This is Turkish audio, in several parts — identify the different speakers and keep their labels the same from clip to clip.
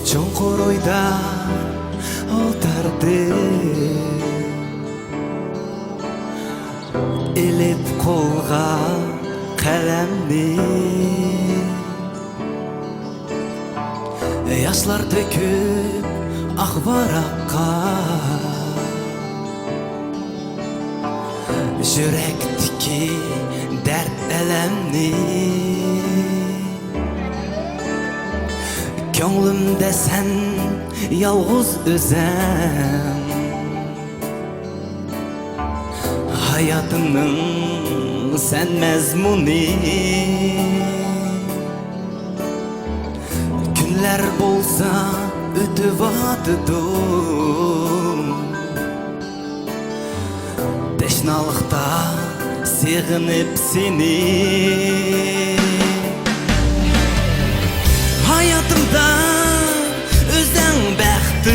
Speaker 1: Чоңкор ойда отарды, элеп колга калемни, яшьлар төкүп ак баракка, жүректики дәрт элемни. Көңлümde sen yalğız özem, hayatımın sen mezmuni. Günler bolsa ötüp atıdım, teşnalıkta sığınıp seni. Hayatımda özden bəxtim,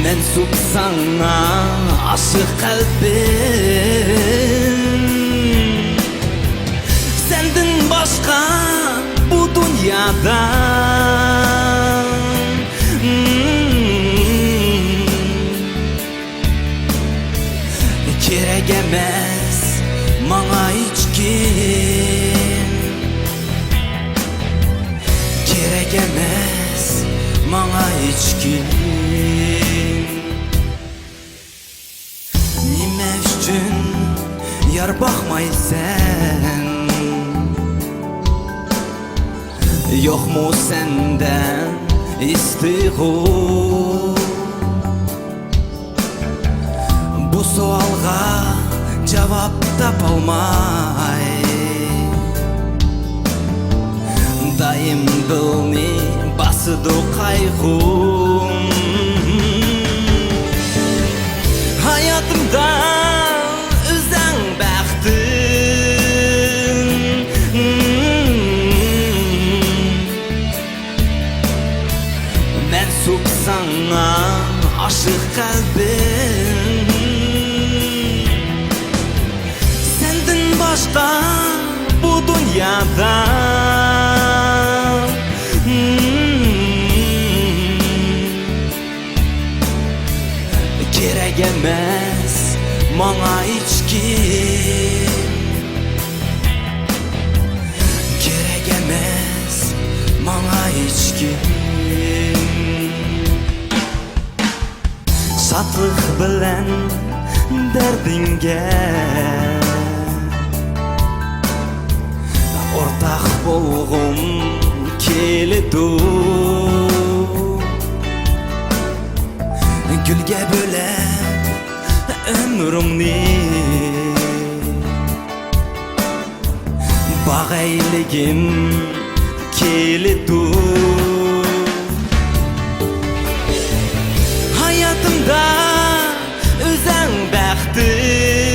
Speaker 1: Mensup sana aşık kalbim. Senden başka bu dünyada kerek emes bana hiç kim, kerek emes bana hiç kim. Nime üçün yar bakmaysan, yok mu senden istiğo? Bu sualga cevap tapılmay, daim dilni basıdı kaygım. Hayatımda özden bəxtim, mensup sana aşık kalbim. Başka bu dünyada kerek emes bana hiç kim, kerek emes bana hiç kim. Şatlık bilen derdinge ortak bolğum kelidu, gülge bölep ömrümni, bağ eyligim kelidu. Hayatımda özden bəxtim,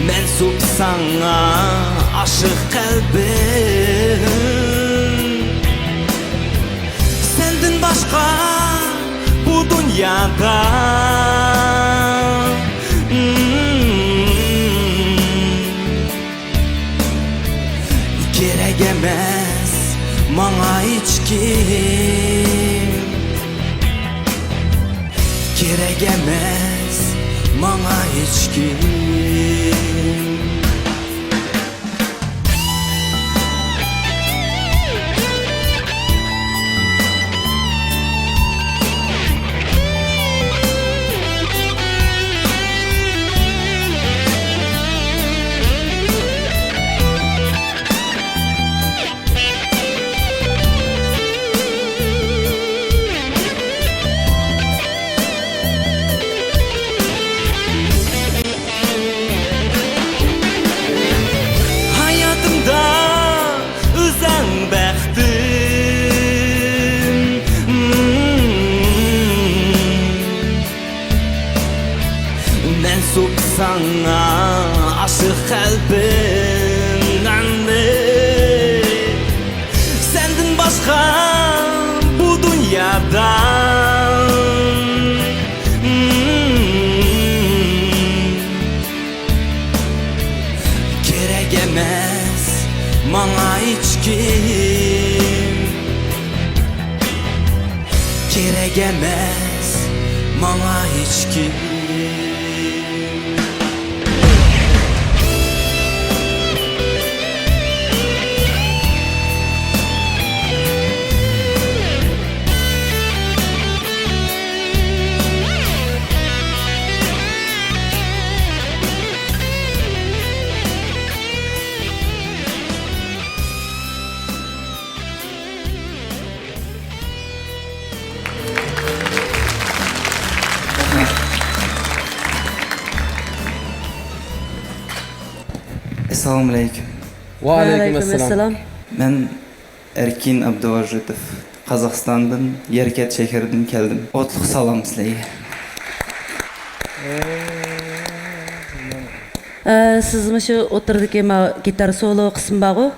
Speaker 1: mensup sana aşık kalbim. Senden başka bu dünyada kerek emes bana hiç kim, kerek emes bana hiç kim. Mensup sana aşık kalbimden de, senden başka bu dünyada emas manga hiç kim. Kerek emas manga hiç kim. Assalamu alaikum.
Speaker 2: Va alaykum assalom.
Speaker 1: Ben Erkin Abduvajitov. Qozog'istondan, Yerkat shahridan keldim. O'tliq salom sizlarga.
Speaker 3: Siz şu oturdaki gitar solo kısmı bağı.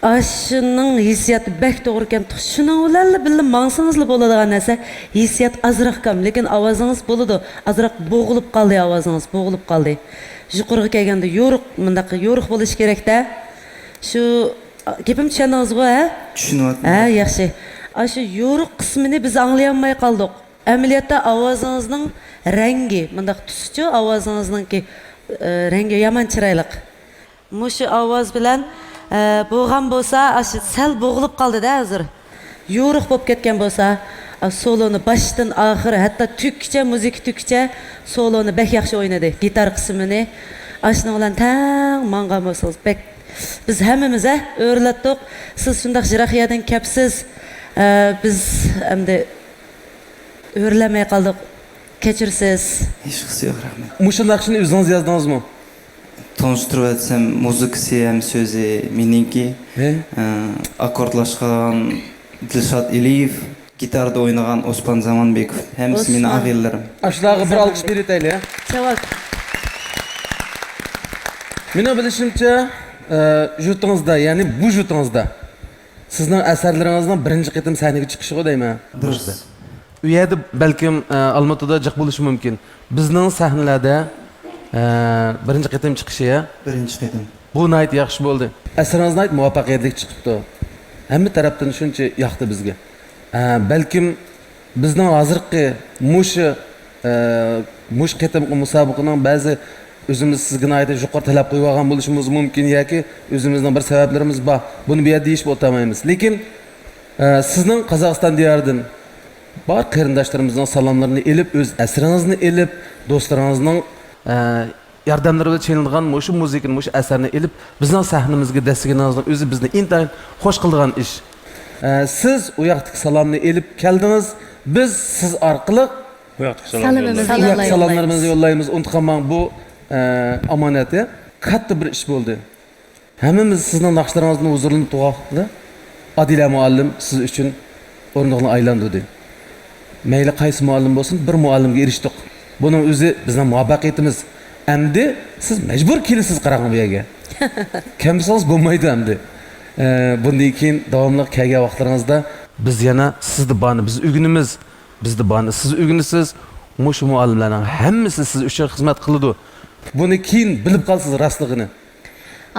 Speaker 3: Aşının hissiyatı bek doğruken şunun olarla bile mansınızlı boladigan narsa hissiyat azraq kam, lekin avazınız boludu. Azraq boğulup qaldı avazınız, boğulup qaldı. Yuqorga kelganda yo'riq bo'lish kerak da. Shu gapim tushundingizmi, ha?
Speaker 1: Tushunyapman.
Speaker 3: Ha, yaxshi. Shu yo'riq qismini biz anglayolmay qoldik. Amaliyotda ovozingizning rangi, mundaq tuschi ovozingizningki rangi yomon chiroyli. Mushu ovoz bilan bo'lgan bo'lsa, sal bo'g'ilib qoldi-da hozir. Yo'riq bo'lib ketgan bo'lsa, soloni boshdan oxiri, hatto tukcha, muzika tukcha soloni bek yaxshi o'ynadi. Gitar qismini ashuna bilan tang mangan bo'lsangiz bek biz hammamiz o'rlatdik. Siz shunday jirahiyadan kapsiz. Biz endi o'rlamay qoldik. Kechirsiz.
Speaker 1: Hech qisi yo'q, rahmat.
Speaker 2: Mushu naqshni o'zingiz yozdingizmi?
Speaker 1: Tanıştırıp etsem muzikasi hem sözü meniki. Akordlaşkan Dilşat Iliyev, gitarda oynagan Osman Zamanbekov. Hemsi meni ağabeylerim.
Speaker 2: Aşlağı bir alkış bereylik ya.
Speaker 3: Çavak.
Speaker 2: Meni bilishimcha, jutingizda, ya'ni bu jutingizda sizning asarlaringizning birinchi qitim sahnaga chiqishi deyman.
Speaker 1: Durust.
Speaker 2: U yerda balkim Olmaotada jiq bo'lishi mumkin. Bizning sahnalarda birinchi qitim chiqishi ya.
Speaker 1: Birinchi qitim.
Speaker 2: Bu nayt yaxshi bo'ldi. Asaringiz nayt muvaffaqiyatli chiqibdi. Hamma tarafdan shuncha yoqdi bizga. Balkim bizning hozirgi mush qitimqi musobaqaning ba'zi o'zimiz sizga aytib yuqori talab qo'yib olgan bo'lishimiz mumkin yoki o'zimizning bir sabablarimiz bor. Buni bu yerda deyishib o'tamaymiz. Lekin sizning Qozog'iston diyoridan bor qarindoshlarimizning salomlarini elib, o'z asringizni elib, do'stlaringizning yordamlari bilan chelingan mushu muzikani, mushu asarni elib, bizning sahnamizga dasturganingizning o'zi bizni intayin xo'sh qilgan ish. Siz u yoqdagi salomni elib keldingiz, biz siz orqali
Speaker 4: bu yoqdagi
Speaker 2: salomlarimizni yollaymiz. Unutqanman bu amonati katta bir ish bo'ldi. Hammamiz sizning naqshlaringizni huzurlanib turibdi. Adila muallim siz uchun o'rindiqni aylantirdi. Mayli qaysi muallim bo'lsin, bir muallimga erishdik. Buning o'zi bizning muvaffaqiyatimiz. Endi siz majbur kelasiz qarang bu yerga. Kamsiz bo'lmaydi endi. Bundan keyin davomli kelgan vaqtlaringizda biz yana sizni bani, biz o'ginimiz, bizni bani, siz o'ginisiz. Mushu muallimlarning hammasi siz uchun xizmat qiladi. Buni keyin bilib qolsiz rostligini.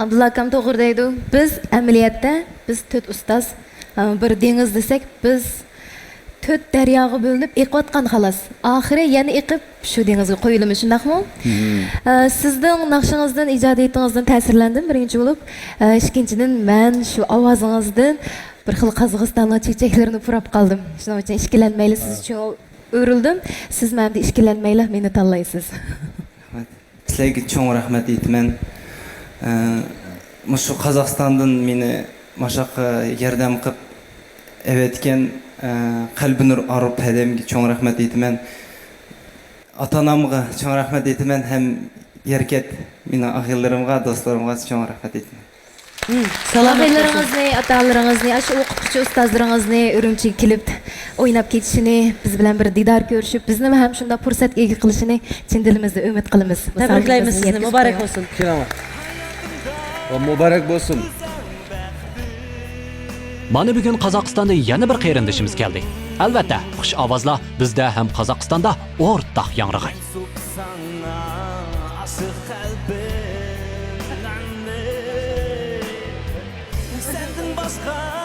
Speaker 5: Abdulla akam to'g'ri deydi. Biz amaliyotda biz 4 ustoz bir dengiz desak, biz 4 daryoga bo'linib eqiyotgan xolos. Oxiri yana eqib shu dengizga qo'yilamiz, shundaqmi? Sizning naqshingizdan, ijodiyatingizdan ta'sirlandim birinchi bo'lib. Ikkinchidan men shu ovozingizdan bir xil Qozog'istonning chechaklarini purab qoldim. Shuning uchun ishkilanmayli, siz uchun o'rildim. Siz menda ishkilanmayli, meni tanlaysiz.
Speaker 1: Sizlarga cho'ng rahmat aytaman. Mushu Qozog'istondan meni mashaqqa yordam qilib evetken Qalbinur Arif hademga cho'ng rahmat aytaman. Ota-onamga cho'ng rahmat aytaman, ham Yerkat meni ag'aylarimga, do'stlarimga cho'ng rahmat aytaman.
Speaker 5: Salomlaringizni, ota-onalaringizni, shu o'qituvchi ustozlaringizni Urumchiga kelib o'ynab ketishini, biz bilan bir didor ko'rishib, bizni ham shunda fursatga ega qilishini chin dilimizda umid qilamiz.
Speaker 3: Tabriklaymiz sizni, muborak bo'lsin.
Speaker 2: Kelaman. Muborak bo'lsin.
Speaker 6: Mana bugun Qozog'istonda yana bir qarindishimiz keldi. Albatta, xush ovozlar bizda ham Qozog'istonda o'rtaq yangrag'ay.
Speaker 4: Ага